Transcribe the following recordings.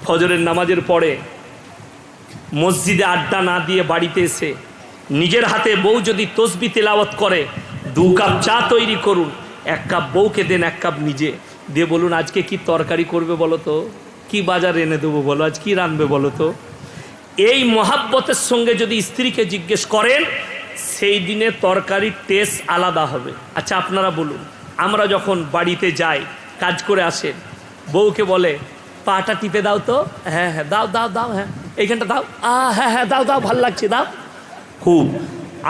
ফজরের নামাজের পরে মসজিদে আড্ডা না দিয়ে বাড়িতে এসে নিজের হাতে বউ যদি তসবি তেলাওয়াত করে 2 কাপ চা তৈরি করুন, 1 কাপ বউকে দেন, 1 কাপ নিজে দিয়ে বলুন আজকে কি তরকারি করবে বলো তো, কি বাজার এনে দেবো বলো, আজ কি রান্নবে বলো তো। এই মহাব্বতের সঙ্গে যদি স্ত্রীকে জিজ্ঞেস করেন সেই দিনে তরকারির টেস্ট আলাদা হবে। আচ্ছা আপনারা বলুন, আমরা যখন বাড়িতে যাই কাজ করে আসেন, বউকে বলে পাটা টিপে দাও তো, হ্যাঁ হ্যাঁ দাও দাও দাও, হ্যাঁ এইখানটা দাও, হ্যাঁ হ্যাঁ দাও দাও, ভাল লাগছে দাও খুব।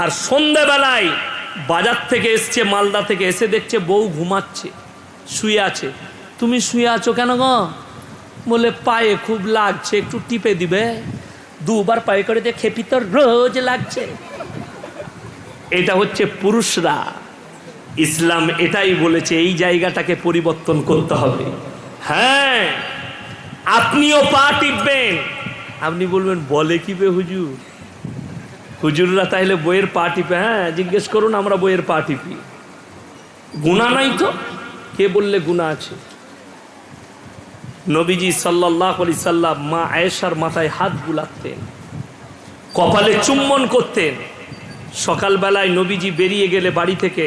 আর সন্ধ্যাবেলায় বাজার থেকে এসছে, মালদা থেকে এসে দেখছে বউ ঘুমাচ্ছে, শুয়ে আছে। তুমি শুয়ে আছো কেন গো? বলে পায়ে খুব লাগছে, একটু টিপে দিবে। 2 বার পায়ে করে দিয়ে খেপি তো রোজ লাগছে। এটা হচ্ছে পুরুষরা। ইসলাম এটাই বলেছে, এই জায়গাটাকে পরিবর্তন করতে হবে। হ্যাঁ আপনিও পা টিপবেন। আপনি বলবেন বলে কি বে হুজুর, হুজুররা তাইলে বইয়ের পা টিপে? হ্যাঁ জিজ্ঞেস করুন, আমরা বইয়ের পা টিপি। গুনাহ নাই তো? কে বললে গুনাহ আছে? নবীজি সাল্লাল্লাহু আলাইহি সাল্লাম মা আয়েশার মাথায় হাত বুলাতেন, কপালে চুম্বন করতেন। সকালবেলায় নবীজি বেরিয়ে গেলে বাড়ি থেকে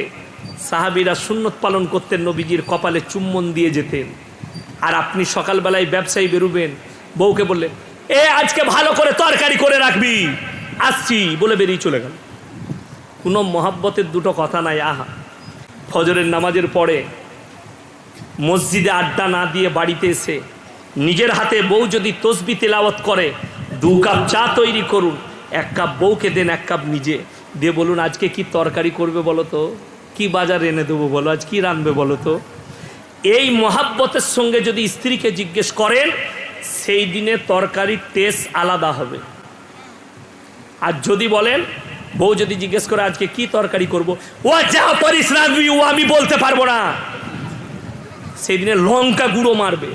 সাহাবীরা সুন্নত পালন করতেন, নবীজির কপালে চুম্বন দিয়ে যেতেন। আর আপনি সকালবেলায় ব্যবসায়ী বেরোবেন, বউকে বললেন এ আজকে ভালো করে তরকারি করে রাখবি, আসছি বলে বেরিয়ে চলে গেল। কোনো মহাব্বতের দুটো কথা নাই। আহা, ফজরের নামাজের পরে মসজিদে আড্ডা না দিয়ে বাড়িতে এসে নিজের হাতে বউ যদি তসবি তেলাওয়াত করে 2 কাপ চা তৈরি করুন, 1 কাপ বউকে দেন, 1 কাপ নিজে দিয়ে বলুন আজকে কি তরকারি করবে বলো তো, কি বাজার এনে দেবো বলো, আজ কি রান্নবে বলো তো। এই মহাব্বতের সঙ্গে যদি স্ত্রীকে জিজ্ঞেস করেন সেই দিনে তরকারির টেস্ট আলাদা হবে। আর যদি বলেন, বউ যদি জিজ্ঞেস করে আজকে কি তরকারি করব, ও যা পারিস রাখবি, ও আমি বলতে পারবো না, সেই দিনে লঙ্কা গুঁড়ো মারবে,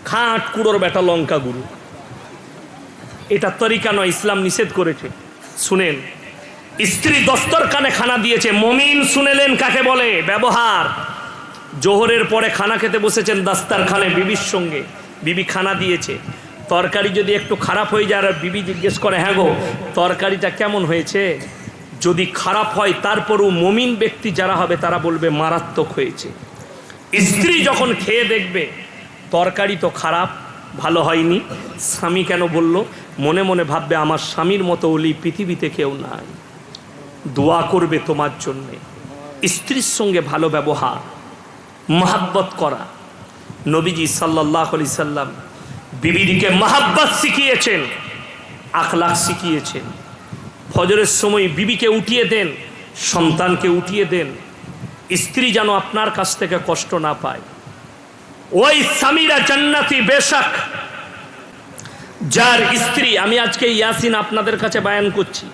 খাট কুড়োর বেটা লঙ্কা গুঁড়ো। এটা তরিকা নয়, ইসলাম নিষেধ করেছে। শুনেন, স্ত্রী দস্তরখানে খানা দিয়েছে, মমিন শুনেলেন কাকে বলে? ব্যবহার। জোহরের পরে খানা খেতে বসেছেন দাস্তারখানে বিবির সঙ্গে, বিবি খানা দিয়েছে, তরকারি যদি একটু খারাপ হয়ে যায় আর বিবি জিজ্ঞেস করে হ্যাঁ গো তরকারিটা কেমন হয়েছে, যদি খারাপ হয় তারপরও মমিন ব্যক্তি যারা হবে তারা বলবে মারাত্মক হয়েছে। স্ত্রী যখন খেয়ে দেখবে তরকারি তো খারাপ, ভালো হয়নি, স্বামী কেন বলল, মনে মনে ভাববে আমার স্বামীর মতো ওলি পৃথিবীতে কেউ নাই, দোয়া করবে তোমার জন্যে। স্ত্রীর সঙ্গে ভালো ব্যবহার, মহাব্বত করা। নবীজি সাল্লাল্লাহু আলাইহি সাল্লাম বিবিদিকে মহাব্বত শিখিয়েছেন, আখলাক শিখিয়েছেন। ফজরের সময় বিবিকে উঠিয়ে দেন, সন্তানকে উঠিয়ে দেন, স্ত্রী যেন আপনার কাছ থেকে কষ্ট না পায়। ওই স্বামীরা জান্নাতি বেশক, যার স্ত্রী, আমি আজকে ইয়াসিন আপনাদের কাছে বয়ান করছি,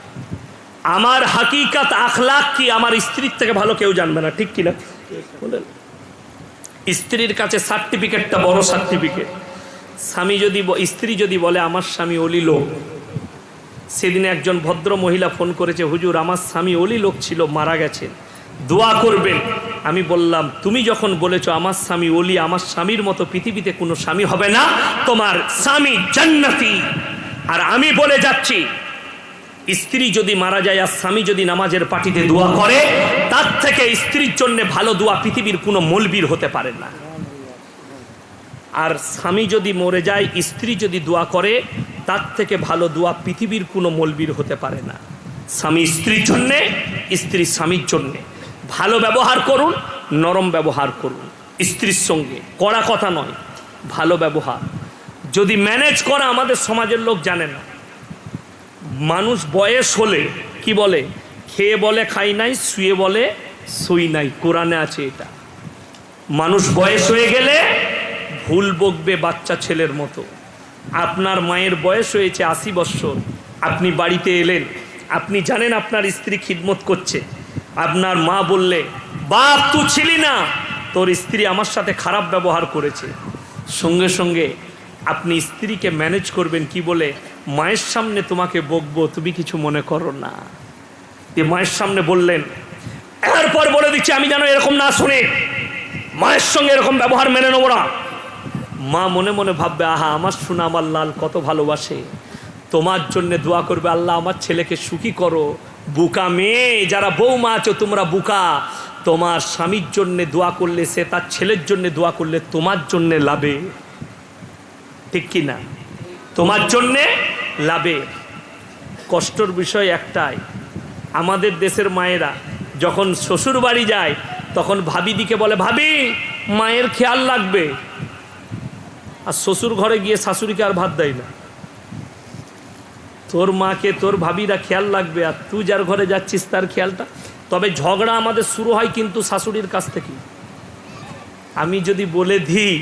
আমার হাকিকাত আখলাক কি আমার স্ত্রীর থেকে ভালো কেউ জানবে না, ঠিক কিনা বলেন? স্ত্রীর কাছে সার্টিফিকেটটা বড় সার্টিফিকেট। স্বামী যদি, স্ত্রী যদি বলে আমার স্বামী অলি লোক, সেদিনে একজন ভদ্র মহিলা ফোন করেছে, হুজুর আমার স্বামী অলি লোক ছিল, মারা গেছেন, দোয়া করবেন। আমি বললাম তুমি যখন বলেছো আমার স্বামী ওলি, আমার স্বামীর মতো পৃথিবীতে কোনো স্বামী হবে না, তোমার স্বামী জান্নাতি। আর আমি বলে যাচ্ছি, স্ত্রী যদি মারা যায় আর স্বামী যদি নামাজের পাটিতে দোয়া করে, তার থেকে স্ত্রীর জন্য ভালো দোয়া পৃথিবীর কোনো মৌলবীর হতে পারে না। আর স্বামী যদি মরে যায়, স্ত্রী যদি দোয়া করে, তার থেকে ভালো দোয়া পৃথিবীর কোনো মৌলবীর হতে পারে না। স্বামী স্ত্রীর জন্যে, স্ত্রী স্বামীর জন্যে ভালো ব্যবহার করুন, নরম ব্যবহার করুন স্ত্রীর সঙ্গে, কড়া কথা নয়, ভালো ব্যবহার। যদি ম্যানেজ করা, আমাদের সমাজের লোক জানে না, মানুষ বয়স হলে কি বলে, খেয়ে বলে খাই নাই, শুয়ে বলে শুই নাই, কোরআনে আছে এটা। মানুষ বয়স হয়ে গেলে ভুল বকবে বাচ্চা ছেলের মতো। আপনার মায়ের বয়স হয়েছে 80 বছর, আপনি বাড়িতে এলেন, আপনি জানেন আপনার স্ত্রী খিদমত করছে, আপনার মা বললে বাপ তুই ছিলি না, তোর স্ত্রী আমার সাথে খারাপ ব্যবহার করেছে, সঙ্গে সঙ্গে আপনি স্ত্রীকে ম্যানেজ করবেন কি বলে, মায়ের সামনে তোমাকে বকবো, তুমি কিছু মনে করো না। মায়ের সামনে বললেন, এরপর বলে দিচ্ছি আমি যেন এরকম না শুনে, মায়ের সঙ্গে এরকম ব্যবহার মেনে নেব না। মা মনে মনে ভাববে, আহা আমার সোনা আমার লাল কত ভালোবাসে, তোমার জন্য দোয়া করবে, আল্লাহ আমার ছেলেকে সুখী করো। বুকা মেয়ে, যারা বৌমা আছো তোমরা বুকা, তোমার স্বামীর জন্যে দোয়া করলে, সে তার ছেলের জন্য দোয়া করলে তোমার জন্যে লাভে, ঠিক কি না? তোমার জন্যে লাভে। কষ্টর বিষয় একটাই, আমাদের দেশের মায়েরা যখন শ্বশুর বাড়ি যায় তখন ভাবিদিকে বলে, ভাবি মায়ের খেয়াল লাগবে, আর শ্বশুর ঘরে গিয়ে শাশুড়িকে আর ভাত দেয় না। তোর মাকে তোর ভাবিরা খেয়াল রাখবে, আর তুই যার ঘরে যাচ্ছিস তার খেয়ালটা। তবে ঝগড়া আমাদের শুরু হয় কিন্তু শাশুড়ির কাছ থেকে। আমি যদি বলে দিই,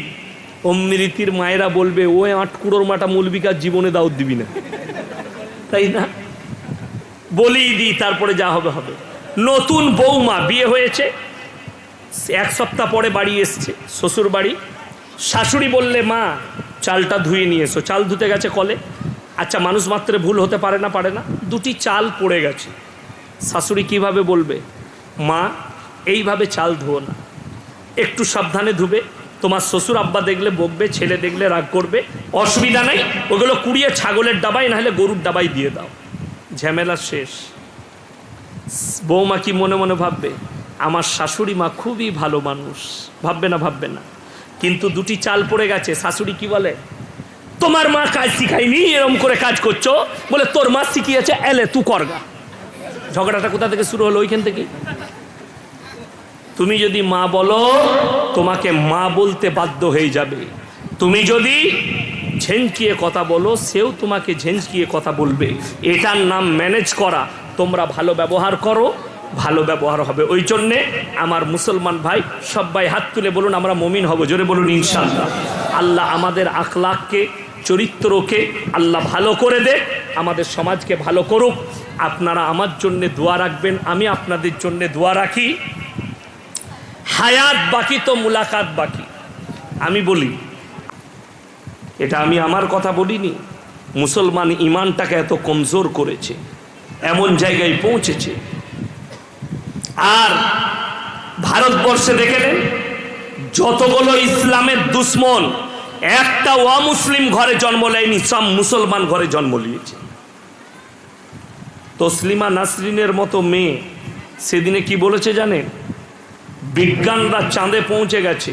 অমৃতির মায়েরা বলবে, ও 8 কুড়োর মাটা মূলবিকার জীবনে দাউদ দিবি না, তাই না? বলেই দিই, তারপরে যা হবে হবে। নতুন বৌমা বিয়ে হয়েছে, 1 সপ্তাহ পরে বাড়ি এসছে শ্বশুর বাড়ি, শাশুড়ি বললে, মা চালটা ধুয়ে নিয়ে এসো। চাল ধুতে গেছে কলে। আচ্ছা, মানুষ মাত্রে ভুল হতে পারে না? পারে না। 2টি চাল পড়ে গেছে। শাশুড়ি কিভাবে বলবে, মা এইভাবে চাল ধুও না, একটু সাবধানে ধুবে, তোমার শ্বশুর আব্বা দেখলে বকবে, ছেলে দেখলে রাগ করবে, অসুবিধা নেই, ওগুলো কুড়িয়ে ছাগলের ডাবায় না হলে গরুর ডাবায় দিয়ে দাও, ঝামেলা শেষ। বৌমা কি মনে মনে ভাববে, আমার শাশুড়ি মা খুবই ভালো মানুষ, ভাববে না? ভাববে না। কিন্তু 2টি চাল পড়ে গেছে, শাশুড়ি কি বলে, তোমার মা কাজ শিখায়নি, এরম করে কাজ করছো, বলে তোর মা শিখিয়েছে, এলে তুই করগা। ঝগড়াটা কোথা থেকে শুরু হলো? ওইখান থেকে। তুমি যদি মা বলো, তোমাকে মা বলতে বাধ্য হয়ে যাবে। তুমি যদি ঝেঁঝকিয়ে কথা বলো, সেও তোমাকে ঝেঁঝকিয়ে কথা বলবে। এটার নাম ম্যানেজ করা। তোমরা ভালো ব্যবহার করো, ভালো ব্যবহার হবে। ওই জন্যে আমার মুসলমান ভাই সবাই হাত তুলে বলুন, আমরা মুমিন হব। জোরে বলুন ইনশাআল্লাহ। আল্লাহ আমাদের আখলাককে, চরিত্রকে আল্লাহ ভালো করে দে, আমাদের সমাজকে ভালো করুক। আপনারা আমার জন্যে দোয়া রাখবেন, আমি আপনাদের জন্যে দোয়া রাখি। হায়াত বাকি তো মুলাকাত বাকি। আমি বলি, এটা আমি আমার কথা বলিনি, মুসলমান ইমানটাকে এত কমজোর করেছে, এমন জায়গায় পৌঁছেছে। আর ভারতবর্ষে দেখে নেন, যতগুলো ইসলামের দুশ্মন, একটা অমুসলিম ঘরে জন্ম নেয়নি, সব মুসলমান ঘরে জন্ম নিয়েছে। তসলিমা নাসরিনের মতো মেয়ে সেদিনে কি বলেছে জানেন? বিজ্ঞানরা চাঁদে পৌঁছে গেছে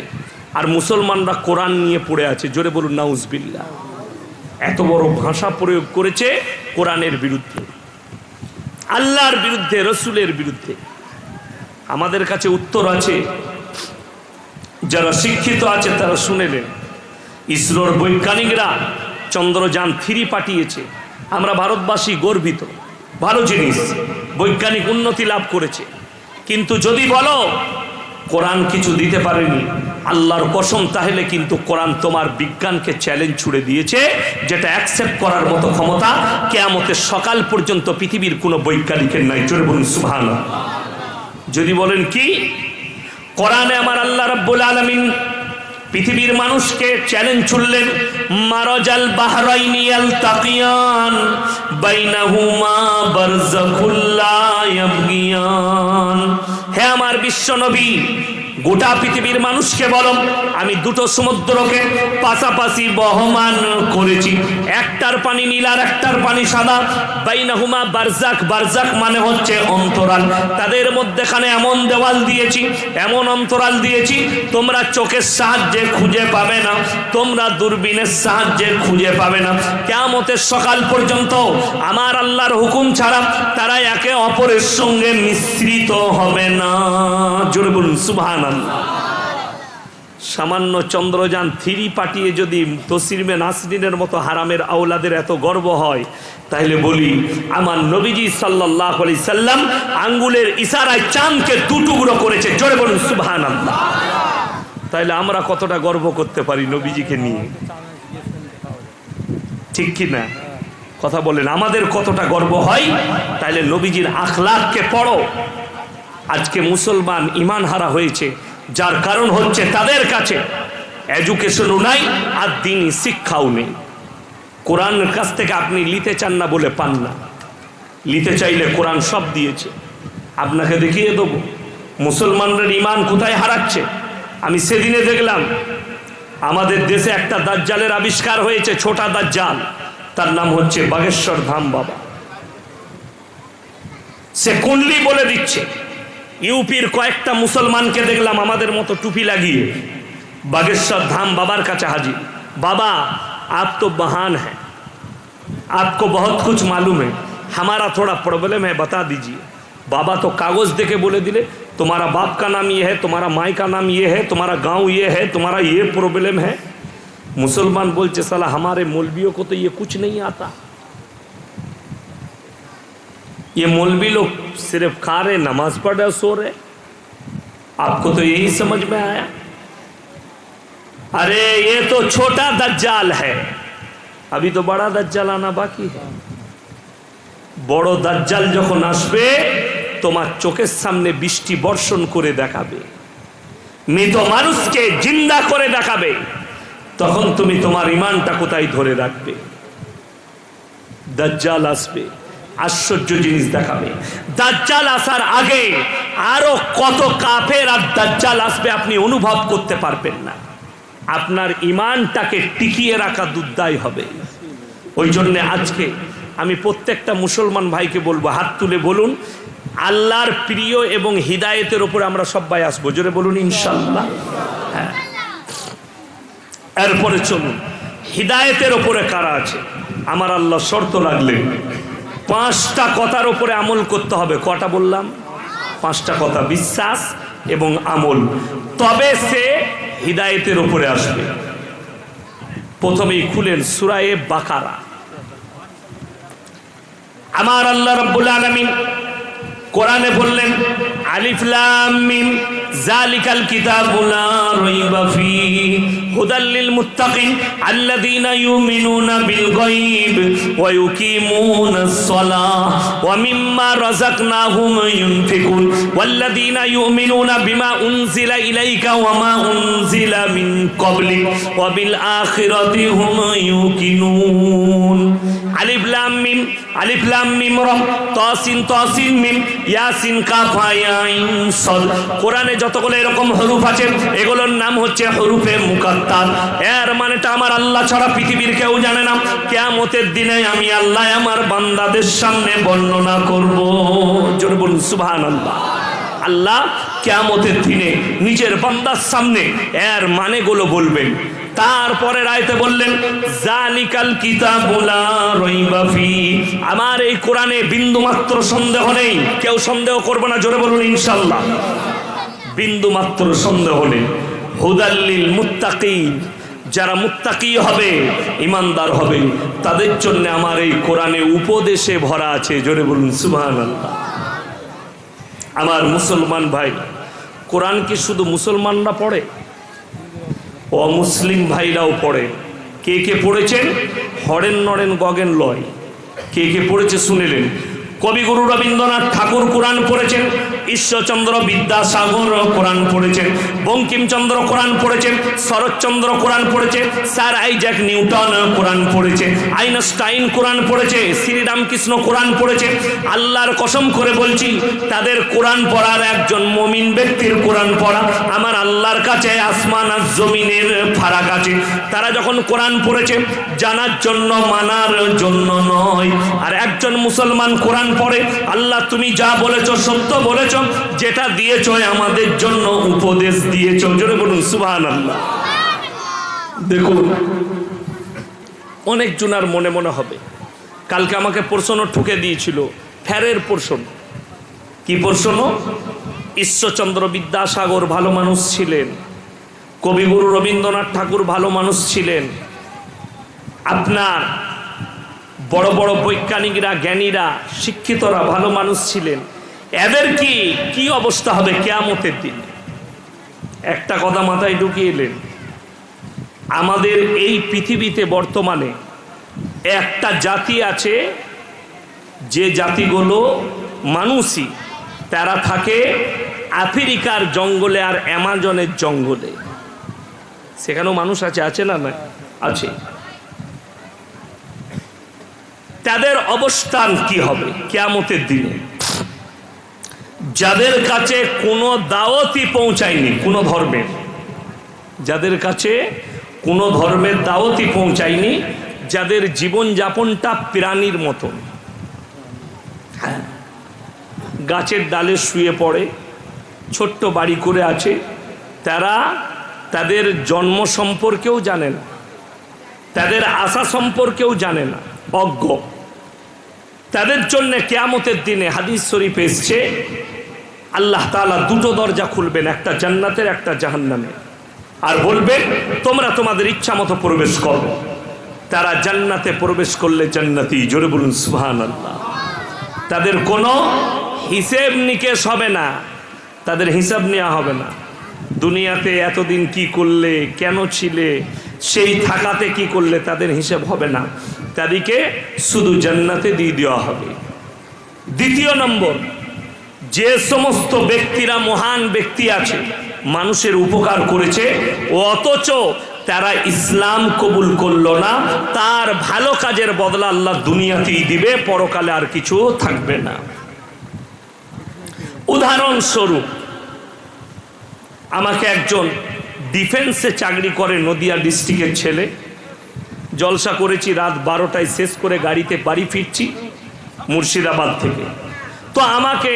আর মুসলমানরা কোরআন নিয়ে পড়ে আছে। জোরে বলুন নাউজবিল্লাহ। এত বড় ভাষা প্রয়োগ করেছে কোরআনের বিরুদ্ধে, আল্লাহর বিরুদ্ধে, রসুলের বিরুদ্ধে। আমাদের কাছে উত্তর আছে, যারা শিক্ষিত আছে তারা শুনেলেন। ইসরোর বৈজ্ঞানিকরা চন্দ্রযান 3 পাঠিয়েছে। আমরা ভারতবাসী গর্বিত, ভালো জিনিস, বৈজ্ঞানিক উন্নতি লাভ করেছে। কিন্তু যদি বলো কোরআন কিছু দিতে পারেনি, আল্লাহর কসম, তাহলে কিন্তু কোরআন তোমার বিজ্ঞানকে চ্যালেঞ্জ ছুড়ে দিয়েছে, যেটা অ্যাকসেপ্ট করার মতো ক্ষমতা কিয়ামতের সকাল পর্যন্ত পৃথিবীর কোনো বৈজ্ঞানিকের নাই। জোরে বলুন সুবহানাল্লাহ। যদি বলেন কি, কোরআনে আমার আল্লাহ রাব্বুল আলামিন পৃথিবীর মানুষকে চ্যালেঞ্জ ছুড়লেন, মারাজাল বাহরাইনি ইয়ালতাকিয়ান বাইনাহুমা বারযাখুল লা ইয়াবগিয়ান। হে আমার বিশ্ব নবী, গোটা পৃথিবীর মানুষকে বলো, আমি 2টো সমুদ্রকে পাশাপাশি বহমান করেছি, একটার পানি নীল আর একটার পানি সাদা। বাইনাহুমা বারজাক, বারজাক মানে হচ্ছে অন্তরাল। তাদের মধ্যেখানে এমন দেওয়াল দিয়েছি, এমন অন্তরাল দিয়েছি, তোমরা চোখের সাহায্যে খুঁজে পাবে না, তোমরা দূরবীনের সাহায্যে খুঁজে পাবে না। কিয়ামতের সকাল পর্যন্ত আমার আল্লাহর হুকুম ছাড়া তারা একে অপরের সঙ্গে মিশ্রিত হবে না। জোরে বলুন সুবহানাল্লাহ। সামান্য চন্দ্রযান 3 পাঠিয়ে যদি তসলিমা নাসরিনের মতো হারামের আওলাদের এত গর্ব হয়, তাহলে বলি আমার নবীজি সাল্লাল্লাহু আলাইহি সাল্লাম আঙ্গুলের ইশারায় চাঁদকে 2 টুকরো করেছে। জোরে বলুন সুবহানাল্লাহ। তাহলে আমরা কতটা গর্ব করতে পারি নবীজিকে নিয়ে, ঠিক কি না? কথা বলেন, আমাদের কতটা গর্ব হয়? তাহলে নবীজির আখলাককে পড়ো। আজকে মুসলমান ইমান হারা হয়েছে, যার কারণ হচ্ছে তাদের কাছে এডুকেশনও নাই আর দ্বীনি শিক্ষাও নেই। কোরআনের কাছ থেকে আপনি নিতে চান না বলে পান না, নিতে চাইলে কোরআন সব দিয়েছে। আপনাকে দেখিয়ে দেবো মুসলমানদের ইমান কোথায় হারাচ্ছে। আমি সেদিনে দেখলাম আমাদের দেশে একটা দাজ্জালের আবিষ্কার হয়েছে, ছোটা দাজ্জাল, তার নাম হচ্ছে বাগেশ্বর ধাম বাবা। সে কুণ্ডলি বলে দিচ্ছে। ইউপির কয়েকটা মুসলমানকে দেখলাম আমাদের মতো টুপি লাগিয়ে बागेश्वर धाम बाबार काছে हाजिर। बाबा आप तो महान हैं, आपको बहुत कुछ मालूम है, हमारा थोड़ा प्रॉब्लम है, बता दीजिए। बाबा तो कागज देके बोले दिले, तुम्हारा बाप का नाम ये है, तुम्हारा माई का नाम ये है, तुम्हारा गांव ये है, तुम्हारा ये प्रॉब्लम है। मुसलमान बोलते साला हमारे मौलवियों को तो ये कुछ नहीं आता, ये मौलवी लोग सिर्फ खा रहे, नमाज पढ़ रहे, सो रहे, आपको तो यही समझ में आया। अरे ये तो छोटा दज्जाल है, अभी तो बड़ा दज्जाल आना बाकी है। बड़ो दज्जाल যখন আসবে তোমার চোখের সামনে বৃষ্টি বর্ষণ করে দেখাবে, মৃত মানুষকে জিন্দা করে দেখাবে, তখন তুমি তোমার ঈমানটা কোথায় ধরে রাখবে? দজ্জাল আসবে, আশ্চর্য জিনিস দেখাবে। দাজ্জাল আসার আগে আরো কত কাফের আর দাজ্জাল আসবে আপনি অনুভব করতে পারবেন না। আপনার ঈমানটাকে টিকিয়ে রাখা দুর্দায় হবে। ওই জন্য আজকে আমি প্রত্যেকটা মুসলমান ভাইকে বলবো, হাত তুলে বলুন আল্লাহর প্রিয় এবং হিদায়েতের উপরে আমরা সবাই আসবো, জোরে বলুন ইনশাআল্লাহ। হ্যাঁ, এরপরে চলুন হিদায়েতের উপরে কারা আছে। আমার আল্লাহ শর্ত লাগলেন 5টা কথার উপরে আমল করতে হবে। কটা বললাম? 5টা কথা, বিশ্বাস এবং আমল, তবে সে হিদায়েতের উপরে আসবে। প্রথমেই খুলেন সূরা বাকারা। আমার আল্লাহ রাব্বুল আলামিন কোরআনে বললেন আলিফ লাম মিম যালিকাল কিতাবু লা রাইবা ফীহি হুদাল লিল মুত্তাকিন আল্লাযীনা ইউমিনুনা বিল গায়ব ওয়া ইউকিমুনাস সালাহ ওয়া মিম্মা রাযাকনাহুম ইউনফিকুন ওয়াল্লাযীনা ইউমিনুনা বিমা উনজিলা ইলাইকা ওয়া মা উনজিলা মিন ক্বাবলিক ওয়া বিল আখিরাতি হুম ইউকিনুন। আলিফ লাম মিম, আলিফ লাম মিম র, তাসিন তাসিন মিম, ইয়াসিন কাফ হা ইয়া আইন সাদ। কোরআনে যতগুলো এরকম হরফ আছে এগুলোর নাম হচ্ছে হরফে মুকাত্তার। এর মানেটা আমার আল্লাহ ছাড়া পৃথিবীর কেউ জানে না। কিয়ামতের দিনে আমি আল্লাহ আমার বান্দাদের সামনে বর্ণনা করব, জোরে বলুন সুবহানাল্লাহ। আল্লাহ কিয়ামতের দিনে নিজের বান্দার সামনে এর মানেগুলো বলবেন। তারপরে আয়াতে বললেন জালিকাল কিতাবু লা রাইবা ফীহি, আমার এই কোরআনে বিন্দুমাত্র সন্দেহ নেই, কেউ সন্দেহ করবে না, জোরে বলুন ইনশাআল্লাহ। বিন্দুমাত্র সন্দেহ নেই। হুদাল লিল মুত্তাকিন, যারা মুত্তাকি হবে, ঈমানদার হবে, তাদের জন্য আমার এই কোরআনে উপদেশে ভরা আছে, জোরে বলুন সুবহানাল্লাহ। আমার মুসলমান ভাই, কোরআন কি শুধু মুসলমানরা পড়ে? অমুসলিম ভাইরাও পড়ে। কে কে পড়েছেন? হরেন নরেন গগেন লয়। কে কে পড়েছে শুনেলেন। কবিগুরু রবীন্দ্রনাথ ঠাকুর কোরআন পড়েছেন, ঈশ্বরচন্দ্র বিদ্যাসাগর কোরআন পড়েছেন, বঙ্কিমচন্দ্র কোরআন পড়েছেন, শরৎচন্দ্র কোরআন পড়েছে, স্যার আইজ্যাক নিউটন কোরআন পড়েছে, আইনস্টাইন কোরআন পড়েছে, শ্রীরামকৃষ্ণ কোরআন পড়েছে। আল্লাহর কসম করে বলছি, তাদের কোরআন পড়ার, একজন মুমিন ব্যক্তির কোরআন পড়া আমার আল্লাহর কাছে আসমান আর জমিনের ফারাক আছে। তারা যখন কোরআন পড়েছে জানার জন্য, মানার জন্য নয়। আর একজন মুসলমান কোরআন পড়ে, আল্লাহ তুমি যা বলেছো সত্য বলেছো, যেটা দিয়েছো আমাদের জন্য উপদেশ দিয়েছো, জোরে বলুন সুবহানাল্লাহ। দেখুন অনেক জনার মনে মনে হবে, কালকে আমাকে প্রশ্ন ঠুকে দিয়েছিল, ফেরের প্রশ্ন। কি প্রশ্ন? ঈশ্বরচন্দ্র বিদ্যাসাগর ভালো মানুষ ছিলেন, কবিগুরু রবীন্দ্রনাথ ঠাকুর ভালো মানুষ ছিলেন, আপনার বড় বড় বৈজ্ঞানিকরা, জ্ঞানীরা, শিক্ষিতরা ভালো মানুষ ছিলেন, এদের কি অবস্থা হবে কিয়ামতের দিন? একটা কথা মাথায় ঢুকিয়ে এলেন, আমাদের এই পৃথিবীতে বর্তমানে একটা জাতি আছে, যে জাতিগুলো মানুষই, তারা থাকে আফ্রিকার জঙ্গলে আর অ্যামাজনের জঙ্গলে। সেখানেও মানুষ আছে, আছে না? না আছে। তাদের অবস্থান কি হবে কিয়ামতের দিনে? যাদের কাছে কোনো দাওয়াতই পৌঁছায়নি, কোনো ধর্মের, যাদের কাছে কোনো ধর্মের দাওয়াতই পৌঁছায়নি যাদের জীবনযাপনটা প্রাণীর মতন। হ্যাঁ, গাছের ডালে শুয়ে পড়ে, ছোট্ট বাড়ি করে আছে, তারা তাদের জন্ম সম্পর্কেও জানে না, তাদের আশা সম্পর্কেও জানে না, অজ্ঞ। তাদের জন্য কিয়ামতের দিনে হাদিস শরীফ এসছে আল্লাহ তাআলা দুটো দরজা খুলবেন, একটা জান্নাতের একটা জাহান্নামের, আর বলবেন তোমরা তোমাদের ইচ্ছা মতো প্রবেশ করো। তারা জান্নাতে প্রবেশ করলে জান্নাতি, জোরে বলুন সুবহানাল্লাহ। তাদের কোনো হিসেব নিকেশ হবে না, তাদের হিসাব নেওয়া হবে না। দুনিয়াতে এতদিন কি করলে, কেন ছিলে, সেই থাকাতে কি করলে, তাদের হিসাব হবে না, তাদেরকে শুধু জান্নাতে দিয়ে দেওয়া হবে। দ্বিতীয় নম্বর, যে সমস্ত ব্যক্তিরা মহান ব্যক্তি আছে, মানুষের উপকার করেছে, অথচ তারা ইসলাম কবুল করলো না, তার ভালো কাজের বদলা আল্লাহ দুনিয়াতেই দিবে, পরকালে আর কিছু থাকবে না। উদাহরণস্বরূপ, আমাকে একজন ডিফেন্সে চাকরি করে নদিয়া ডিস্ট্রিক্টের ছেলে, জলসা করেছি, রাত 12টায় শেষ করে গাড়িতে বাড়ি ফিরছি মুর্শিদাবাদ থেকে, তো আমাকে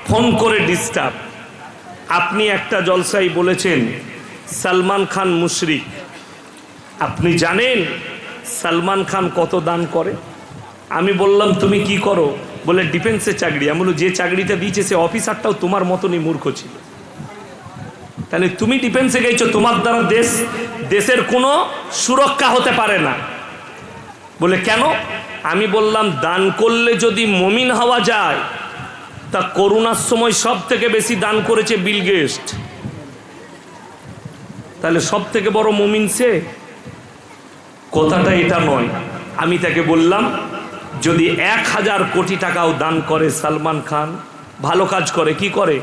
ফোন করে ডিস্টার্ব, আপনি একটা জলসায় বলেছেন সালমান খান মুশরিক, আপনি জানেন সালমান খান কত দান করে? আমি বললাম তুমি কি করো? বলে ডিফেন্সে চাকরি। আমি বললাম যে চাকরিটা দিয়েছে সে অফিসারটাও তোমার মতনই মূর্খ ছিল, তাহলে তুমি ডিফেন্সে গেছো, তোমার দ্বারা দেশের কোনো সুরক্ষা হতে পারে না। বলে কেন? আমি বললাম দান করলে যদি মুমিন হওয়া যায়, তা করোনার সময় সব থেকে বেশি দান করেছে বিল গেটস, তাহলে সব থেকে বড় মুমিন সে? কথাটা এটা নয়। আমি তাকে বললাম যদি 1000 কোটি টাকাও দান করে সালমান খান, ভালো কাজ করে, কি করে?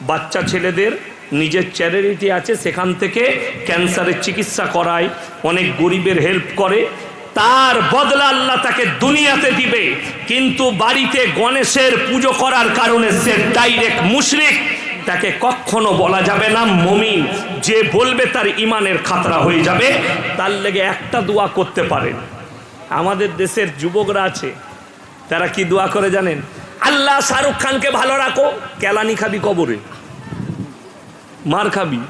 বাচ্চা ছেলেদের নিজের চ্যারিটি আছে, সেখান থেকে ক্যান্সারের চিকিৎসা করায়, অনেক গরিবের হেল্প করে, তার বদলা আল্লাহ তাকে দুনিয়াতে দিবে। কিন্তু বাড়িতে গণেশের পুজো করার কারণে সে ডাইরেক্ট মুশরিক, তাকে কখনো বলা যাবে না মুমিন। যে বলবে তার ইমানের খাতরা হয়ে যাবে। তার লেগে একটা দোয়া করতে পারেন। আমাদের দেশের যুবকরা আছে, তারা কি দোয়া করে জানেন? আল্লাহ শাহরুখ খানকে ভালো রাখো, কেলানি খাবি কবরে, মার খাবি।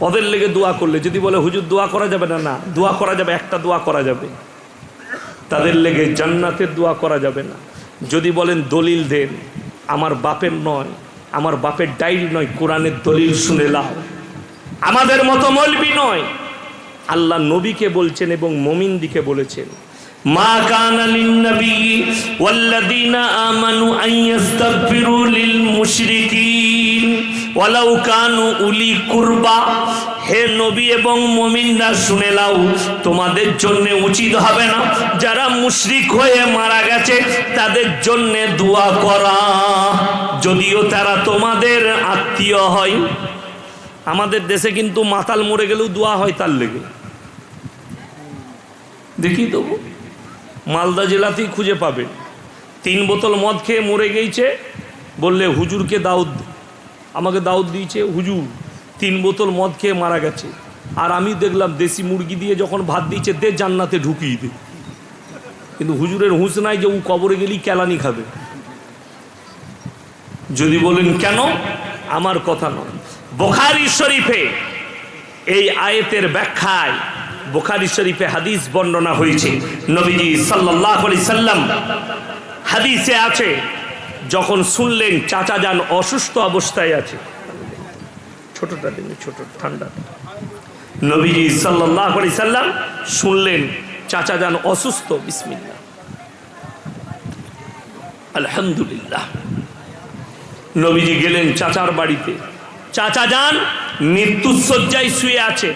ওদের লেগে দোয়া করলে যদি বলে হুজুর দোয়া করা যাবে না, না দোয়া করা যাবে, একটা দোয়া করা যাবে, তাদের লেগে জান্নাতের দোয়া করা যাবে না। যদি বলেন দলিল দেন, আমার বাপের নয়, আমার বাপের ডায়েরি নয়, কোরআনের দলিল শুনে লাও। আমাদের মতো মৌলবি নয়, আল্লাহ নবীকে বলছেন এবং মুমিনদিকে বলেছেন মা কানা লিন-নবী ওয়াল্লাযীনা আমানু আন ইস্তাগফিরু লিল মুশরিকিন ওয়ালাউ কানু উলি কুরবা। হে নবী এবং মুমিনরা শুনে নাও, তোমাদের জন্য উচিত হবে না যারা মুশরিক হয়ে মারা গেছে তাদের জন্য দোয়া করা, যদিও তারা তোমাদের আত্মীয় হয়। আমাদের দেশে কিন্তু মাতাল মরে গেলেও দোয়া হয় তার লেগে, দেখি তো মালদা জেলাতেই খুঁজে পাবে। 3 বোতল মদ খেয়ে মরে গেছে, বললে হুজুরকে দাউদ, আমাকে দাউদ দিয়েছে হুজুর 3 বোতল মদ খেয়ে মারা গেছে। আর আমি দেখলাম দেশি মুরগি দিয়ে যখন ভাত দিয়েছে দে জান্নাতে ঢুকিয়ে দে, কিন্তু হুজুরের হুঁশ নাই যে ও কবরে গেলেই কেলানি খাবে। যদি বলেন কেন, আমার কথা নয়, বুখারী শরীফে এই আয়াতের ব্যাখ্যায় বুখারী শরীফে হাদিস বর্ণনা হয়েছে। নবীজি সাল্লাল্লাহু আলাইহি সাল্লাম হাদিসে আছে, যখন শুনলেন চাচা যান অসুস্থ অবস্থায় আছে, ছোটটা দিন, ছোট ঠান্ডা, নবীজি সাল্লাল্লাহু আলাইহি সাল্লাম শুনলেন চাচা যান অসুস্থ, বিসমিল্লাহ আলহামদুলিল্লাহ। নবীজি গেলেন চাচার বাড়িতে, চাচা যান মৃত্যুশয্যায় শুয়ে আছে।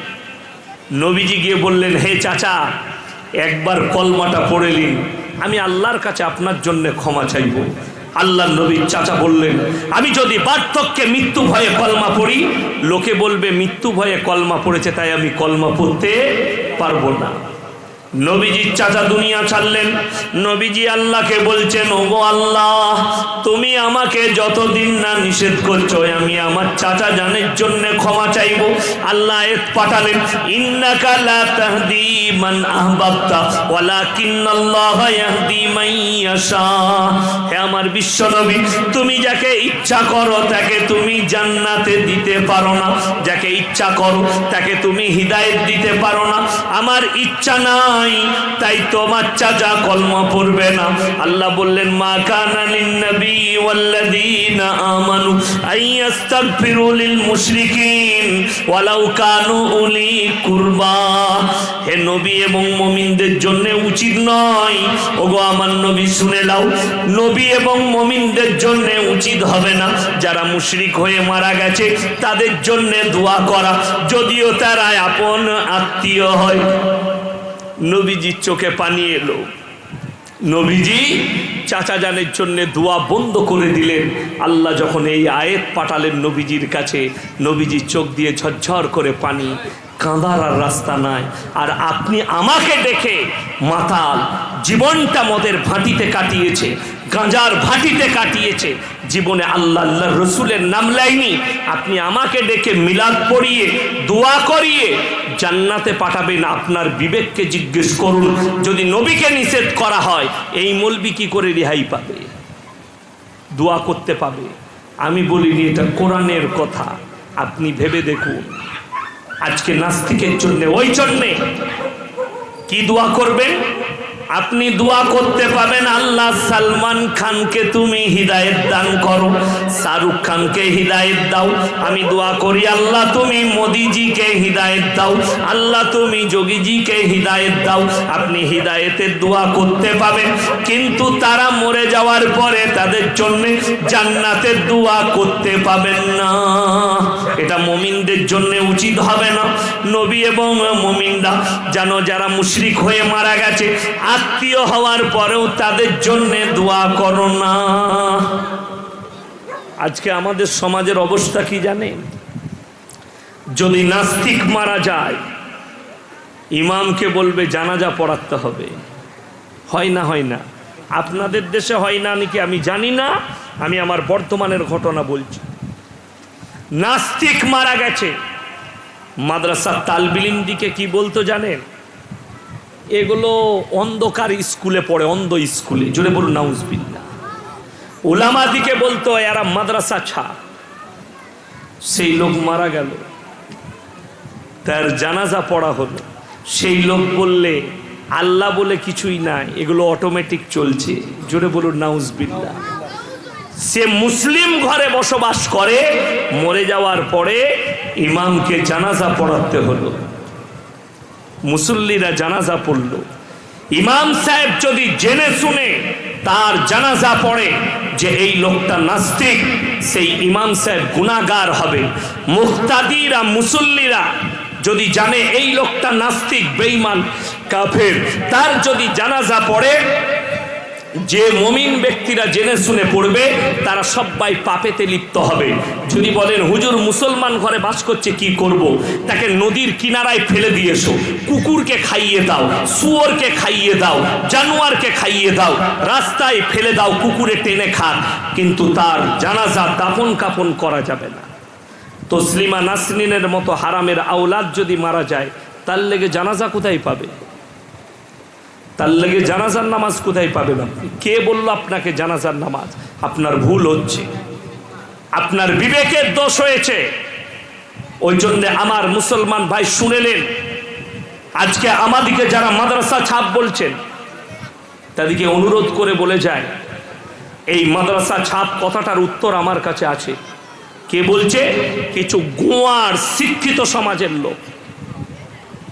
নবীজি গিয়ে বললেন হে চাচা, একবার কলমাটা পড়ে নিন, আমি আল্লাহর কাছে আপনার জন্য ক্ষমা চাইব। আল্লাহ নবীর চাচা বললেন আমি যদি বার্ধক্যে মৃত্যু ভয়ে কলমা পড়ি, লোকে বলবে মৃত্যু ভয়ে কলমা পড়েছে তাই আমি কলমা পড়তে পারবো না। নবীজির চাচা দুনিয়া ছাড়লেন। নবীজি আল্লাহকে বলছেন, ওগো আল্লাহ, তুমি আমাকে যতদিন না নিষেধ করছো আমি আমার চাচা জানের জন্য ক্ষমা চাইবো। আল্লাহ আয়াত পাঠালেন, ইন্নাকা লা তাহদি মান আহবাবতা ওয়ালাকিন্নাল্লাহা ইয়াহদি মান ইয়াশা। হে আমার বিশ্ব নবী, তুমি যাকে ইচ্ছা করো তাকে তুমি জান্নাতে দিতে পারো না, যাকে ইচ্ছা করো তাকে তুমি হিদায়াত দিতে পারো না। আমার ইচ্ছা নাই, তাই তোমার চাচা কলমা পড়বে না। আল্লাহ বললেন, মা কানা লিন নবী ওয়াল্লাযীনা আমানু আইয়াস্তাগফিরু লিল মুশরিকিন ওয়ালাউ কানু উলি কুরবা। হে নবী এবং মুমিনদের জন্য উচিত নয়, ওগো আমার নবী শুনে নাও, নবী এবং মুমিনদের জন্য উচিত হবে না যারা মুশরিক হয়ে মারা গেছে তাদের জন্য দোয়া করা, যদিও তারা আপন আত্মীয় হয়। নবীজির চোখে পানি এলো। নবীজি চাচা জানের জন্য দোয়া বন্ধ করে দিলেন। আল্লাহ যখন এই আয়াত পাঠালেন নবীজির কাছে, নবীজির চোখ দিয়ে ঝরঝর করে পানি, কাঁদার আর রাস্তা নাই। আর আপনি আমাকে দেখে মাতাল, জীবনটা মদের ভাটিতে কাটিয়েছে, গাঁজার ভাটিতে কাটিয়েছে, জীবনে আল্লাহ আল্লাহ রসুলের নাম লাইনি, আপনি আমাকে ডেকে মিলাদ পড়িয়ে দোয়া করিয়ে জান্নাতে পাঠাবেন। আপনার বিবেককে জিজ্ঞেস করুন, যদি নবীকে নিষেধ করা হয় এই মৌলবি কি করে রেহাই পাবে, দোয়া করতে পাবে? আমি বলিনি, এটা কোরআনের কথা, আপনি ভেবে দেখুন। আজকে নাস্তিকের জন্য, ওই জন্যে কি দোয়া করবেন? আপনি দোয়া করতে পাবেন, আল্লাহ সালমান খানকে তুমি হিদায়েত দান করো, শাহরুখ খানকে হিদায়েত দাও। আমি দোয়া করি, আল্লাহ তুমি মোদিজিকে হিদায়েত দাও, আল্লাহ তুমি যোগীজিকে হিদায়েত দাও। আপনি হিদায়েতের দোয়া করতে পাবেন, কিন্তু তারা মরে যাওয়ার পরে তাদের জন্য জান্নাতের দোয়া করতে পাবেন না। এটা মুমিনদের জন্য উচিত হবে না। নবী এবং মুমিনরা যেন যারা মুশরিক হয়ে মারা গেছে আত্মীয় হওয়ার পরেও তাদের জন্য দোয়া করো না। আজকে আমাদের সমাজের অবস্থা কি জানেন? যদি নাস্তিক মারা যায় ইমামকে বলবে জানাজা পড়াতে হবে। হয় না? হয় না? আপনাদের দেশে হয় না নাকি আমি জানি না, আমি আমার বর্তমানের ঘটনা বলছি। নাস্তিক মারা গেছে, মাদ্রাসার তালবিলিম দিকে কি বলতো জানেন? এগুলো অন্ধকার স্কুলে পড়ে, অন্ধ স্কুলে, জোরে বলুন নাউজুবিল্লাহ। উলামা দিকে বলতো এরা মাদ্রাসা ছাড়। সেই লোক মারা গেল, তার জানাজা পড়া হলো, সেই লোক বললে আল্লাহ বলে কিছুই নাই, এগুলো অটোমেটিক চলছে, জোরে বলুন নাউজুবিল্লাহ। সে মুসলিম ঘরে বসবাস করে, মরে যাওয়ার পরে ইমামকে জানাজা পড়াতে হলো, মুসল্লিরা জানাজা পড়ল। ইমাম সাহেব যদি জেনে শুনে তার জানাজা পড়ে যে এই লোকটা নাস্তিক, সেই ইমাম সাহেব গুনাহগার হবে। মুক্তাদিরা, মুসল্লিরা যদি জানে এই লোকটা নাস্তিক, বেঈমান, কাফের, তার যদি জানাজা পড়ে, যে মুমিন ব্যক্তিরা জেনে শুনে পড়বে তারা সবাই পাপেতে লিপ্ত হবে। যদি বলেন হুজুর মুসলমান ঘরে বাস করছে কি করব, তাকে নদীর কিনারায় ফেলে দিয়েছো, কুকুরকে খাইয়ে দাও, শুয়োরকে খাইয়ে দাও, জানোয়ারকে খাইয়ে দাও, রাস্তায় ফেলে দাও, কুকুরে টেনে খাক, কিন্তু তার জানাজা দাফন কাফন করা যাবে না। তসলিমা নাসরিনের মতো হারামের আওলাদ যদি মারা যায় তার লেগে জানাজা কোথায় পাবে? তার লেগে জানাজার নামাজ কোথায় পাবেন আপনি? কে বলল আপনাকে জানাজার নামাজ? আপনার ভুল হচ্ছে, আপনার বিবেকের দোষ হয়েছে। ওই জন্য আমার মুসলমান ভাই শুনেলেন, আজকে আমাদিকে যারা মাদ্রাসা ছাপ বলছেন তাদেরকে অনুরোধ করে বলে যায়, এই মাদ্রাসা ছাপ কথাটার উত্তর আমার কাছে আছে। কে বলছে? কিছু গোয়ার শিক্ষিত সমাজের লোক,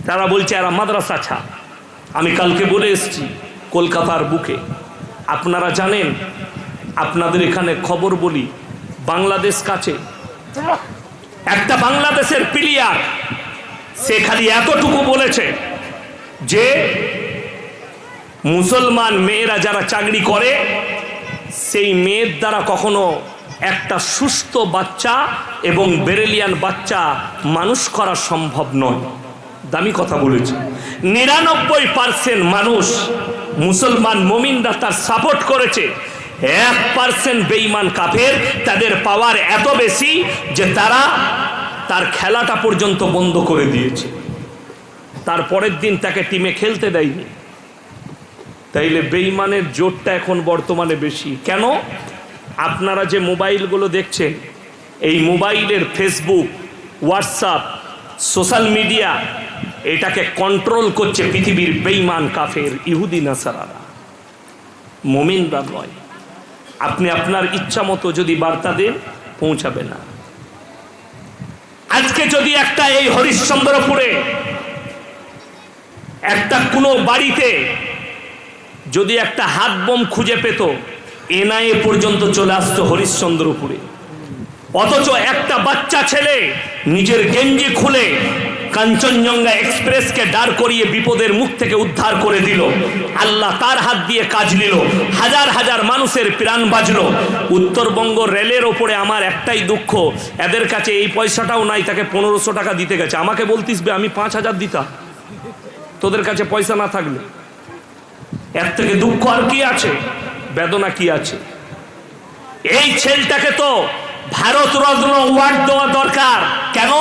তারা বলছে এরা মাদ্রাসা ছাপ। আমি কালকে বলে এসেছি কলকাতার বুকে, আপনারা জানেন, আপনাদের এখানে খবর বলি, বাংলাদেশ কাছে একটা বাংলাদেশের প্লেয়ার, সে খালি এতটুকু বলেছে যে মুসলমান মেয়েরা যারা চাকরি করে সেই মেয়ের দ্বারা কখনো একটা সুস্থ বাচ্চা এবং বেরেলিয়ান বাচ্চা মানুষ করা সম্ভব নয়। দামি কথা বলেছি। 99% মানুষ মুসলমান মুমিনরা তার সাপোর্ট করেছে, 1% বেঈমান কাফের, তাদের পাওয়ার এত বেশি যে তারা তার খেলাটা পর্যন্ত বন্ধ করে দিয়েছে, তারপরের দিন তাকে টিমে খেলতে দেয়নি। তাইলে বেঈমানের জোরটা এখন বর্তমানে বেশি কেন? আপনারা যে মোবাইলগুলো দেখছেন, এই মোবাইলের ফেসবুক, হোয়াটসঅ্যাপ, সোশ্যাল মিডিয়া, এটাকে কন্ট্রোল করছে পৃথিবীর বেঈমান কাফের ইহুদি নাসারারা, মুমিনরা নয়। আপনি আপনার ইচ্ছা মতো যদি বার্তা দেন, পৌঁছাবে না। আজকে যদি একটা এই হরিশ্চন্দ্রপুরে একটা কোনো বাড়িতে যদি একটা হাত বোম খুঁজে পেত, এনআইএ পর্যন্ত চলে আসতো হরিশ্চন্দ্রপুরে, অথচ একটা বাচ্চা ছেলে নিজের গেঞ্জি খুলে কাঞ্চনজঙ্ঘা এক্সপ্রেসকে দাঁড় করিয়ে বিপদের মুখ থেকে উদ্ধার করে দিল। আল্লাহ তার হাত দিয়ে কাজ নিল, হাজার হাজার মানুষের প্রাণ বাঁচলো। উত্তরবঙ্গ রেলের ওপরে আমার একটাই দুঃখ, এদের কাছে এই পয়সাটাও নাই, তাকে 1500 টাকা দিতে গেছে। আমাকে বলতিস বে আমি 5000 দিতাম, তোদের কাছে পয়সা না থাকলে। এর থেকে দুঃখ আর কি আছে, বেদনা কি আছে? এই ছেলেটাকে তো ভারত রত্ন অ্যাওয়ার্ড দেওয়া দরকার। কেন?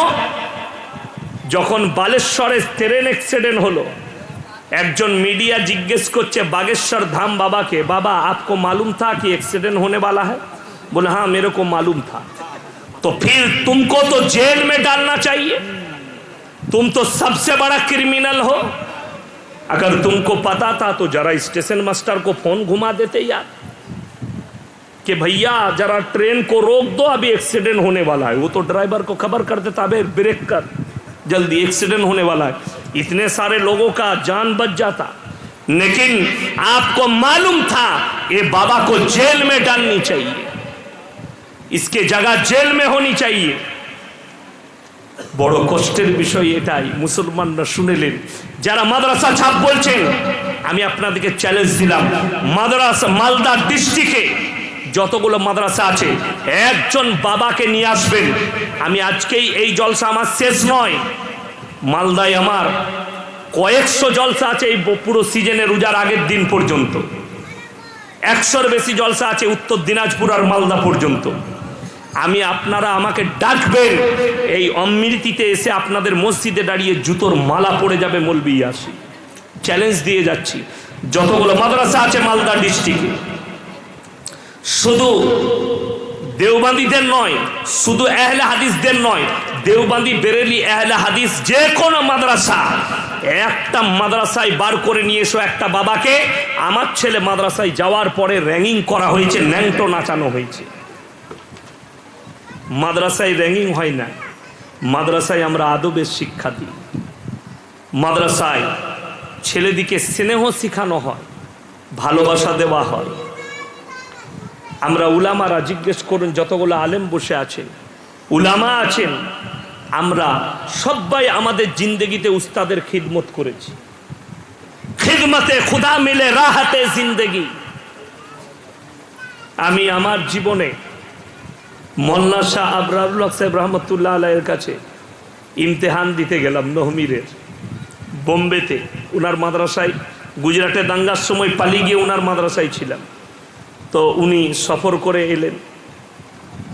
যখন বালেশ্বরে ট্রেন অ্যাক্সিডেন্ট হলো, একজন মিডিয়া জিজ্ঞেস করছে बागेश्वर धाम बाबा के, बाबा आपको मालूम था कि एक्सीडेंट होने वाला है? बोले हाँ मेरे को मालूम था। तो फिर तुमको तो जेल में डालना चाहिए, तुम तो सबसे बड़ा क्रिमिनल हो। अगर तुमको पता था तो जरा स्टेशन मास्टर को फोन घुमा देते यार कि भैया जरा ट्रेन को रोक दो, अभी एक्सीडेंट होने वाला है। वो तो ड्राइवर को खबर कर देता, अबे ब्रेक कर, जल्दी एक्सीडेंट होने वाला है, इतने सारे लोगों का जान बच जाता। लेकिन आपको मालूम था ये बाबा को जेल में डालनी चाहिए, इसके जगह जेल में होनी चाहिए। বড় কষ্টের বিষয় এটাই, মুসলমানরা শুনেলেন। যারা মাদ্রাসা ছাপ বলছেন, আমি আপনাদেরকে চ্যালেঞ্জ দিলাম, মাদ্রাসা মালদা ডিস্ট্রিক্টে যতগুলো মাদ্রাসা আছে, একজন বাবাকে নিয়ে আসবেন। আমি আজকেই এই জলসা আমার শেষ নয়, মালদায় আমার কয়েকশো জলসা আছে এই পুরো সিজনে, রোজার আগের দিন পর্যন্ত 100-র বেশি জলসা আছে উত্তর দিনাজপুর আর মালদা পর্যন্ত। আমি আপনারা আমাকে ডাকবেন, এই অমৃতিতে এসে আপনাদের মসজিদে দাঁড়িয়ে জুতোর মালা পড়ে যাবে মলবি আসি, চ্যালেঞ্জ দিয়ে যাচ্ছি। যতগুলো মাদ্রাসা আছে মালদা ডিস্ট্রিক্টে, শুধু দেওবন্দীদের নয়, শুধু আহলে হাদিসদের নয়, দেওবন্দি বেরেলি আহলে হাদিস যে কোনো মাদ্রাসা, একটা মাদ্রাসায় বার করে নিয়ে এসো একটা বাবাকে। আমার ছেলে মাদ্রাসায় যাওয়ার পরে র্যাঙ্কিং করা হয়েছে, ন্যাংটো নাচানো হয়েছে। মাদ্রাসায় র্যাঙ্কিং হয় না, মাদ্রাসায় আমরা আদবের শিক্ষা দিই, মাদ্রাসায় ছেলেদিকে স্নেহ শিখানো হয়, ভালোবাসা দেওয়া হয়। আমরা উলামারা জিজ্ঞেস করুন, যতগুলো আলেম বসে আছেন, উলামা আছেন, আমরা সবাই আমাদের জিন্দগিতে উস্তাদের খিদমত করেছি। খিদমতে খুদা মিলে রাহাতে জিন্দগি। আমি আমার জীবনে মোল্লা শাহ আবরারুল হক সাহেব রহমতুল্লাহ আলাইয়ের কাছে ইমতেহান দিতে গেলাম নহমিরের, বোম্বেতে। উনার মাদ্রাসায় গুজরাটে দাঙ্গার সময় পালিয়ে গিয়ে উনার মাদ্রাসায় ছিলাম। তো উনি সফর করে এলেন,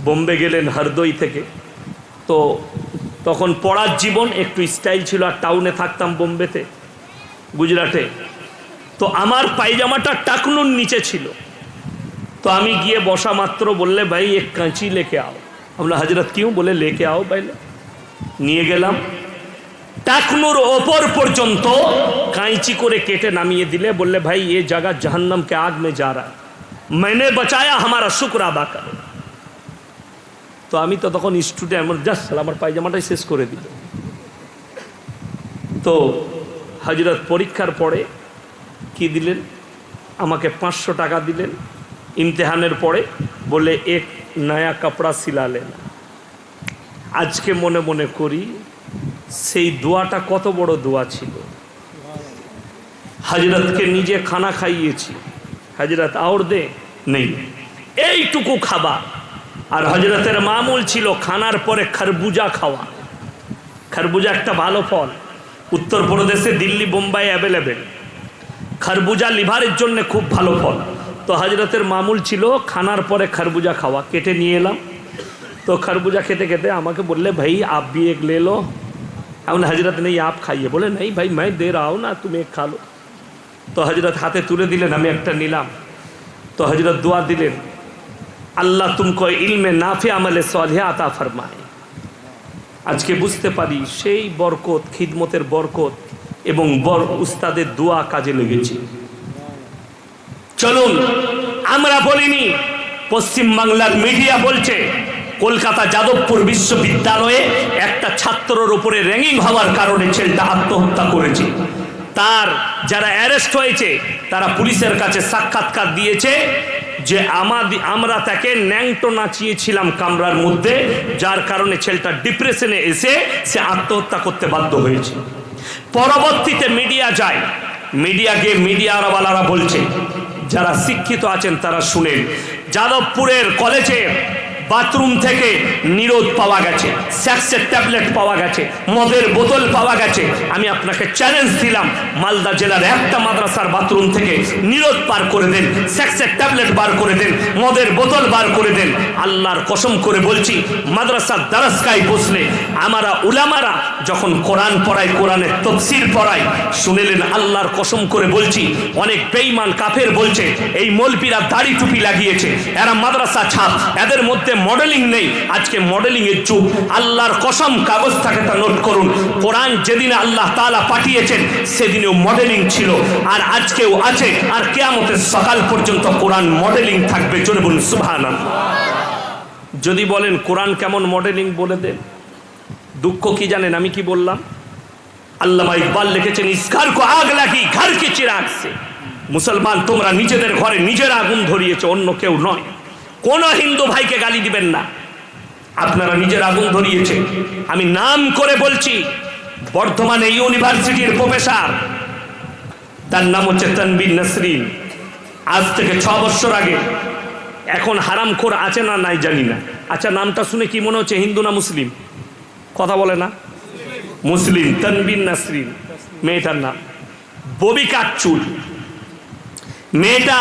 বোম্বে গেলেন হরদই থেকে। তো তখন পড়ার জীবন একটু স্টাইল ছিল, আর টাউনে থাকতাম বোম্বেতে, গুজরাটে। তো আমার পায়জামাটা টাকনুর নিচে ছিল। तो আমি গিয়ে বসা মাত্র বললে ভাই এক কাঁচি লেকে आओ। আমরা হযরত কিউ বলে লেকে आओ पहले। নিয়ে গেলাম, টাকনুর ওপর পর্যন্ত কাঁচি করে কেটে নামিয়ে দিলে, বললে ভাই ये जगह जहन्नम के आग में जा रहा है, मैंने बचाया, हमारा शुक्र अदा करो। तो আমি তো তখন স্টুডেন্ট, জাস্ট আমার পায়জামাটাই শেষ করে দিল। তো হযরত পরীক্ষার পরে কি দিলেন, আমাকে 500 টাকা দিলেন। ইমতিহানের পরে বলে এক নয়া কাপড়া সিলা লেনা। আজকে মনে মনে করি সেই দোয়াটা কত বড় দোয়া ছিল। হযরতকে নিজে খানা খাইয়েছি, হযরত আর দে নেই, এইটুকু খাবার। আর হযরতের মামুল ছিল খানার পরে খরবুজা খাওয়া। খরবুজা একটা ভালো ফল, উত্তরপ্রদেশে, দিল্লি, বোম্বাই অ্যাভেলেবেল। খরবুজা লিভারের জন্য খুব ভালো ফল। তো হজরতের মামুল ছিল খানার পরে খরবুজা খাওয়া। কেটে নিয়ে এলাম, তো खरबूजा खेते खेते আমাকে বললে भाई आप भी एक ले लो। हमने हजरत नहीं आप खाइए। बोले नहीं भाई मैं दे रहा हूँ ना, तुम एक खा लो। तो हजरत हाथे तुले दिलेन, আমি একটা নিলাম। তো हजरत दुआ दिलेन, আল্লাহ तुमको इल्मे नाफे আমলে সালেহ আতা ফরমায়। আজকে বুঝতে পারি সেই বরকত, খিদমতের বরকত এবং উস্তাদের দোয়া কাজে লেগেছে। চলুন, আমরা বলিনি, পশ্চিম বাংলার মিডিয়া বলছে কলকাতা যাদবপুর বিশ্ববিদ্যালয়ে একটা ছাত্রের উপরে র্যাগিং হওয়ার কারণে ছেলেটা আত্মহত্যা করেছে। তার যারা অ্যারেস্ট হয়েছে তারা পুলিশের কাছে সাক্ষাৎকার দিয়েছে যে আমরা তাকে ন্যাংটো নাচিয়েছিলাম কামরার মধ্যে, যার কারণে ছেলেটা ডিপ্রেশনে এসে সে আত্মহত্যা করতে বাধ্য হয়েছে। পরবর্তীতে মিডিয়া যায়, মিডিয়াওয়ালারা বলছে, যারা শিক্ষিত আছেন তারা শুনেন, যাদবপুরের কলেজে বাথরুম থেকে নিরোধ পাওয়া গেছে, সেক্সের ট্যাবলেট পাওয়া গেছে, মদের বোতল পাওয়া গেছে। আমি আপনাকে চ্যালেঞ্জ দিলাম, মালদা জেলার একটা মাদ্রাসার বাথরুম থেকে নিরোধ বার করে দেন, সেক্সের ট্যাবলেট বার করে দেন, মদের বোতল বার করে দেন। আল্লাহর কসম করে বলছি, মাদ্রাসার দারসগায় বসলে আমরা উলামারা যখন কোরআন পড়াই, কোরআনের তাফসীর পড়াই, শুনেলেন আল্লাহর কসম করে বলছি, অনেক বেঈমান কাফের বলছে এই মৌলবীরা দাড়ি টুপি লাগিয়েছে, এরা মাদ্রাসা ছাপ, এদের মধ্যে মডেলিং নেই। আজকে মডেলিং এর যুগ। আল্লাহর কসম, কাগজ থাকে তা নোট করুন, কোরআন যেদিন আল্লাহ তাআলা পাঠিয়েছেন সেদিনেও মডেলিং ছিল, আর আজকেও আছে, আর কিয়ামতের সকাল পর্যন্ত কোরআন মডেলিং থাকবে। জোরে বলুন সুবহানাল্লাহ। যদি বলেন কোরআন কেমন মডেলিং, বলে দেন। দুঃখ কি জানেন আমি কি বললাম? আল্লামা ইকবাল লিখেছেন, ইস ঘর কো আগ লাগি ঘর কে চিরাগ সে। মুসলমান, তোমরা নিজেদের ঘরে নিজেরা আগুন ধরিয়েছো, অন্য কেউ নয়। কোন হিন্দু ভাইকে গালি দিবেন না, আপনারা নিজের আগুন ধরিয়েছে। আমি নাম করে বলছি, বর্ধমানে ইউনিভার্সিটির প্রফেসর, তার নাম হচ্ছে তানবীর নাসরিন। আজ থেকে 6 বছর আগে, এখন হারামখোর আছে না নাই জানি না। আচ্ছা, নামটা শুনে কি মনে হচ্ছে, হিন্দু না মুসলিম? কথা বলে না, মুসলিম। তানবীর নাসরিন মেয়েটার নাম। ববি কাটচুল মেয়েটা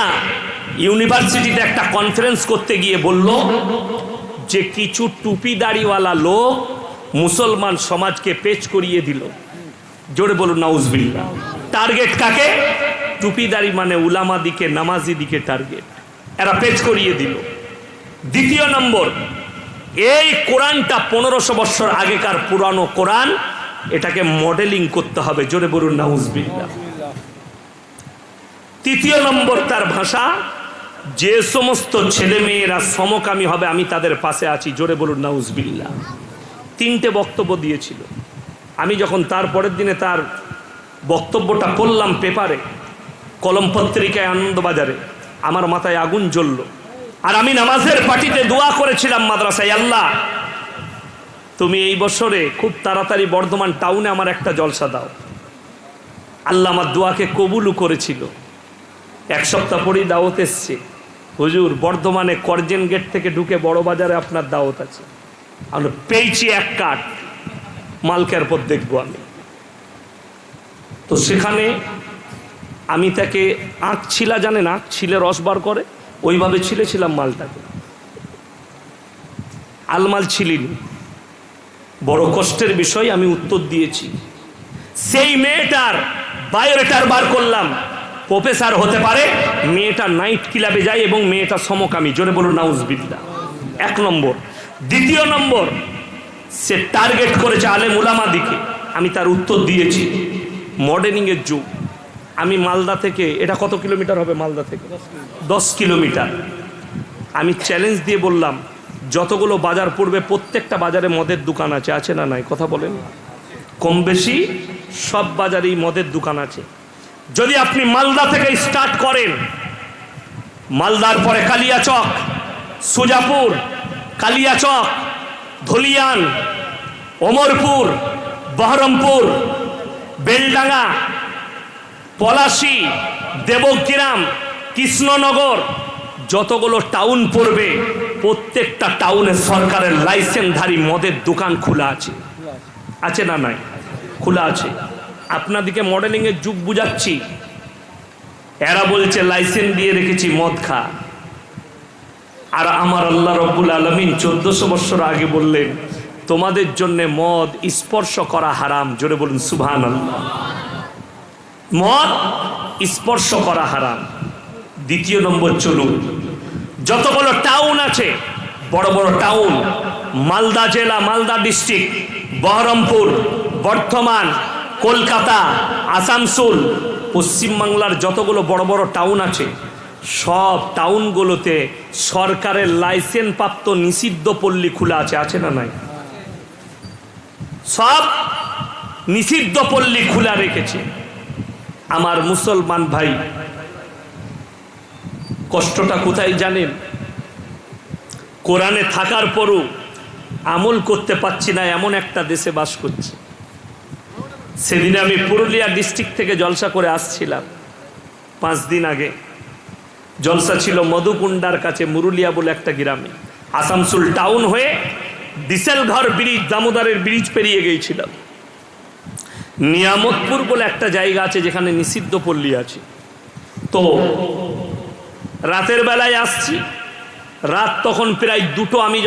ইউনিভার্সিটিতে একটা কনফারেন্স করতে গিয়ে বলল যে কিছু টুপি দাড়িওয়ালা লোক মুসলমান সমাজকে পেচ করিয়ে দিল। জোরে বলুন নাউজুবিল্লাহ। টার্গেট কাকে? টুপি দাড়ি মানে উলামা দিকে, নামাজি দিকে টার্গেট, এরা পেচ করিয়ে দিল। দ্বিতীয় নম্বর, এই কোরআনটা 1500 বছর আগেকার পুরানো কোরআন, এটাকে মডেলিং করতে হবে। জোরে বলুন নাউজুবিল্লাহ। তৃতীয় নম্বর, তার ভাষা, যে সমস্ত ছেলে মেয়েরা সমকামী হবে আমি তাদের পাশে আছি। জোরে বলুন নাউজুবিল্লাহ। 3টে বক্তব্য দিয়েছিল। আমি যখন তার পরের দিনে তার বক্তব্যটা পড়লাম পেপারে, কলম পত্রিকায়, আনন্দবাজারে, আমার মাথায় আগুন জ্বলল। আর আমি নামাজের পার্টিতে দোয়া করেছিলাম মাদ্রাসায়, আল্লাহ তুমি এই বছরে খুব তাড়াতাড়ি বর্ধমান টাউনে আমার একটা জলসা দাও। আল্লাহ আমার দোয়াকে কবুলও করেছিল। 1 সপ্তাহ পরেই দাওয়াত এসছে, হুজুর বর্ধমানে করজেন গেট থেকে ঢুকে বড় বাজারে আপনার দাওয়াত আছে। আমরা পেয়েছি 1 কাঠ, মালকের পর দেখবো আমি। তো সেখানে আমি তাকে আঁক ছিলা, জানেন আঁক ছিলে রস বার করে, ওইভাবে ছিলেছিলাম মালটাকে। আলমাল ছিলিনি, বড় কষ্টের বিষয়। আমি উত্তর দিয়েছি। সেই মেয়েটার বায়োডাটা বার করলাম, প্রফেসর হতে পারে, মেয়েটা নাইট ক্লাবে যায় এবং মেয়েটা সমকামী। জোরে বলুন নাউজুবিল্লাহ। 1 নম্বর। দ্বিতীয় নম্বর, সে টার্গেট করেছে আলেম উলামা দিকে। আমি তার উত্তর দিয়েছি। মডেলিং এর যুগ। আমি মালদা থেকে, এটা কত কিলোমিটার হবে মালদা থেকে? 10 কিলোমিটার। আমি চ্যালেঞ্জ দিয়ে বললাম, যতগুলো বাজার পড়বে প্রত্যেকটা বাজারে মদের দোকান আছে, আছে না নাই? কথা বলেন। কম বেশি সব বাজারেই মদের দোকান আছে। যদি আপনি মালদা থেকে স্টার্ট করেন, মালদার পরে কালিয়াচক, সুজাপুর, কালিয়াচক, ধুলিয়ান, ওমরপুর, বহরমপুর, বেলডাঙ্গা, পলাশী, দেবগ্রাম, কৃষ্ণনগর, যতগুলো টাউন পড়বে প্রত্যেকটা টাউনে সরকারের লাইসেন্সধারী মদের দোকান খোলা আছে, আছে না নাই? খোলা আছে। আপনাদেরকে মডেলিংয়ের যুগ বুঝাচ্ছি। এরা বলছে লাইসেন্স দিয়ে রেখেছি মদ খা, আর আমার আল্লাহ রব্বুল আলামিন 1400 বছর আগে বললেন তোমাদের জন্য মদ স্পর্শ করা হারাম। জোরে বলুন সুবহানাল্লাহ। মদ স্পর্শ করা হারাম। দ্বিতীয় নম্বর, চলুন যতগুলো টাউন আছে, বড় বড় টাউন, মালদা জেলা, মালদা ডিস্ট্রিক্ট, বহরমপুর, বর্ধমান, কলকাতা, আসানসোল, পশ্চিমবাংলার যতগুলো বড় বড় টাউন আছে, সব টাউনগুলোতে সরকারের লাইসেন্স প্রাপ্ত নিষিদ্ধ পল্লী খোলা আছে। আছে না নাই? সব নিষিদ্ধ পল্লী খোলা রেখেছে। আমার মুসলমান ভাই, কষ্টটা কোথায় জানেন? কোরআনে থাকার পরও আমল করতে পারছি না, এমন একটা দেশে বাস করছি। সেদিনে আমি পুরুলিয়া ডিস্ট্রিক্ট থেকে জলসা করে আসছিলাম 5 দিন আগে। জলসা ছিল মধুকুন্ডার কাছে, মুরুলিয়া বলে একটা গ্রামে। আসানসোল টাউন হয়ে বিশালঘর ব্রিজ, দামোদরের ব্রিজ পেরিয়ে গিয়েছিলাম। নিয়ামতপুর বলে একটা জায়গা আছে যেখানে নিষিদ্ধ পল্লী আছে। তো রাতের বেলায় আসছি, রাত তখন প্রায় 2টো। আমি যখন